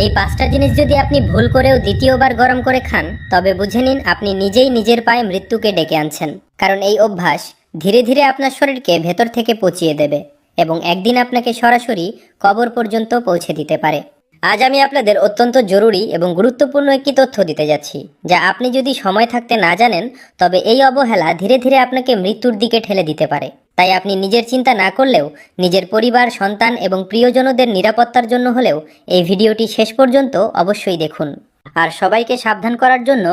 এই পাঁচটা জিনিস যদি আপনি ভুল করেও দ্বিতীয়বার গরম করে খান, তবে বুঝে নিন আপনি নিজেই নিজের পায়ে মৃত্যুকে ডেকে আনছেন। কারণ এই অভ্যাস ধীরে ধীরে আপনার শরীরকে ভেতর থেকে পচিয়ে দেবে এবং একদিন আপনাকে সরাসরি কবর পর্যন্ত পৌঁছে দিতে পারে। আজ আমি আপনাদের অত্যন্ত জরুরি এবং গুরুত্বপূর্ণ একটি তথ্য দিতে যাচ্ছি, যা আপনি যদি সময় থাকতে না জানেন, তবে এই অবহেলা ধীরে ধীরে আপনাকে মৃত্যুর দিকে ঠেলে দিতে পারে। তাই আপনি নিজের চিন্তা না করলেও নিজের পরিবার, সন্তান এবং প্রিয়জনদের নিরাপত্তার জন্য হলেও এই ভিডিওটি শেষ পর্যন্ত অবশ্যই দেখুন। আর সবাইকে সাবধান করার জন্য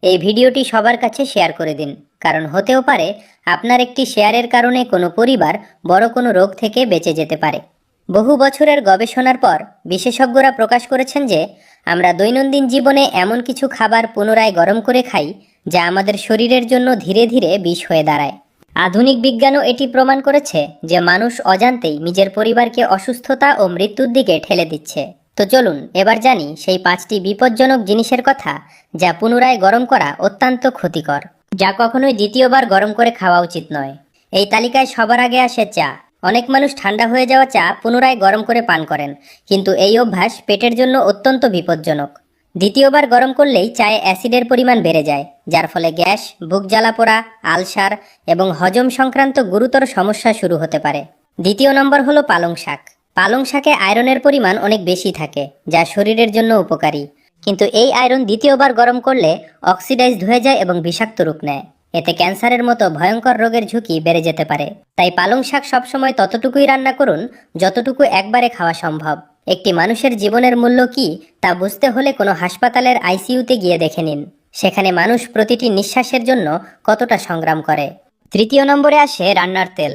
এই ভিডিওটি সবার কাছে শেয়ার করে দিন, কারণ হতেও পারে আপনার একটি শেয়ারের কারণে কোনো পরিবার বড় কোনো রোগ থেকে বেঁচে যেতে পারে। বহু বছরের গবেষণার পর বিশেষজ্ঞরা প্রকাশ করেছেন যে আমরা দৈনন্দিন জীবনে এমন কিছু খাবার পুনরায় গরম করে খাই যা আমাদের শরীরের জন্য ধীরে ধীরে বিষ হয়ে দাঁড়ায়। আধুনিক বিজ্ঞানও এটি প্রমাণ করেছে যে মানুষ অজান্তেই নিজের পরিবারকে অসুস্থতা ও মৃত্যুর দিকে ঠেলে দিচ্ছে। তো চলুন এবার জানি সেই 5টি বিপজ্জনক জিনিসের কথা যা পুনরায় গরম করা অত্যন্ত ক্ষতিকর, যা কখনোই দ্বিতীয়বার গরম করে খাওয়া উচিত নয়। এই তালিকায় সবার আগে আসে চা। অনেক মানুষ ঠান্ডা হয়ে যাওয়া চা পুনরায় গরম করে পান করেন, কিন্তু এই অভ্যাস পেটের জন্য অত্যন্ত বিপজ্জনক। দ্বিতীয়বার গরম করলেই চায়ে অ্যাসিডের পরিমাণ বেড়ে যায়, যার ফলে গ্যাস, বুক জ্বালা পোড়া, আলসার এবং হজম সংক্রান্ত গুরুতর সমস্যা শুরু হতে পারে। দ্বিতীয় নম্বর হলো পালং শাক। পালং শাকে আয়রনের পরিমাণ অনেক বেশি থাকে, যা শরীরের জন্য উপকারী, কিন্তু এই আয়রন দ্বিতীয়বার গরম করলে অক্সিডাইজড হয়ে যায় এবং বিষাক্ত রূপ নেয়। এতে ক্যান্সারের মতো ভয়ঙ্কর রোগের ঝুঁকি বেড়ে যেতে পারে। তাই পালং শাক সবসময় ততটুকুই রান্না করুন যতটুকু একবারে খাওয়া সম্ভব। একটি মানুষের জীবনের মূল্য কি তা বুঝতে হলে কোনো হাসপাতালের আইসিইউতে গিয়ে দেখে নিন। সেখানে মানুষ প্রতিটি নিঃশ্বাসের জন্য কতটা সংগ্রাম করে। তৃতীয় নম্বরে আসে রান্নার তেল।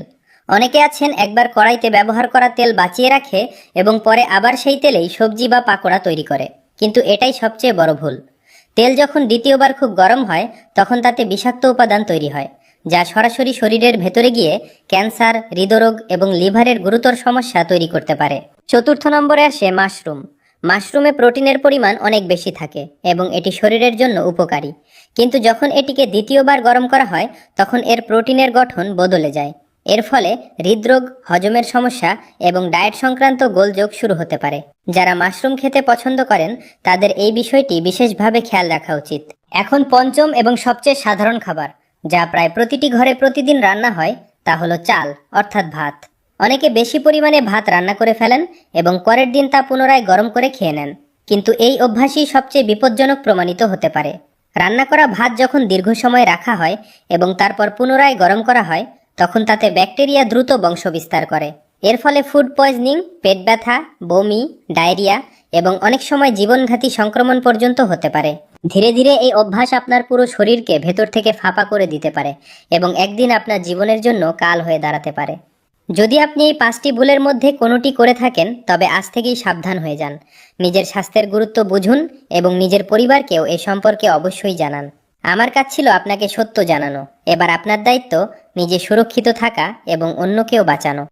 অনেকে আছেন একবার কড়াইতে ব্যবহার করা তেল বাঁচিয়ে রাখে এবং পরে আবার সেই তেলেই সবজি বা পাকোড়া তৈরি করে, কিন্তু এটাই সবচেয়ে বড় ভুল। তেল যখন দ্বিতীয়বার খুব গরম হয় তখন তাতে বিষাক্ত উপাদান তৈরি হয়, যা সরাসরি শরীরের ভেতরে গিয়ে ক্যান্সার, হৃদরোগ এবং লিভারের গুরুতর সমস্যা তৈরি করতে পারে। চতুর্থ নম্বরে আসে মাশরুম। মাশরুমে প্রোটিনের পরিমাণ অনেক বেশি থাকে এবং এটি শরীরের জন্য উপকারী, কিন্তু যখন এটিকে দ্বিতীয়বার গরম করা হয় তখন এর প্রোটিনের গঠন বদলে যায়। এর ফলে হৃদরোগ, হজমের সমস্যা এবং ডায়েট সংক্রান্ত গোলযোগ শুরু হতে পারে। যারা মাশরুম খেতে পছন্দ করেন তাদের এই বিষয়টি বিশেষভাবে খেয়াল রাখা উচিত। এখন পঞ্চম এবং সবচেয়ে সাধারণ খাবার, যা প্রায় প্রতিটি ঘরে প্রতিদিন রান্না হয়, তা হলো চাল, অর্থাৎ ভাত। অনেকে বেশি পরিমাণে ভাত রান্না করে ফেলেন এবং পরের দিন তা পুনরায় গরম করে খেয়ে নেন, কিন্তু এই অভ্যাসই সবচেয়ে বিপজ্জনক প্রমাণিত হতে পারে। রান্না করা ভাত যখন দীর্ঘ সময় রাখা হয় এবং তারপর পুনরায় গরম করা হয়, তখন তাতে ব্যাকটেরিয়া দ্রুত বংশবিস্তার করে। এর ফলে ফুড পয়জনিং, পেট ব্যথা, বমি, ডায়রিয়া এবং অনেক সময় জীবনঘাতী সংক্রমণ পর্যন্ত হতে পারে। ধীরে ধীরে এই অভ্যাস আপনার পুরো শরীরকে ভেতর থেকে ফাঁপা করে দিতে পারে এবং একদিন আপনার জীবনের জন্য কাল হয়ে দাঁড়াতে পারে। যদি আপনি এই 5টি ভুলের মধ্যে কোনোটি করে থাকেন, তবে আজ থেকেই সাবধান হয়ে যান। নিজের স্বাস্থ্যের গুরুত্ব বুঝুন এবং নিজের পরিবারকেও এ সম্পর্কে অবশ্যই জানান। আমার কাজ ছিল আপনাকে সত্য জানানো। এবার আপনার দায়িত্ব নিজে সুরক্ষিত থাকা এবং অন্যকেও বাঁচানো।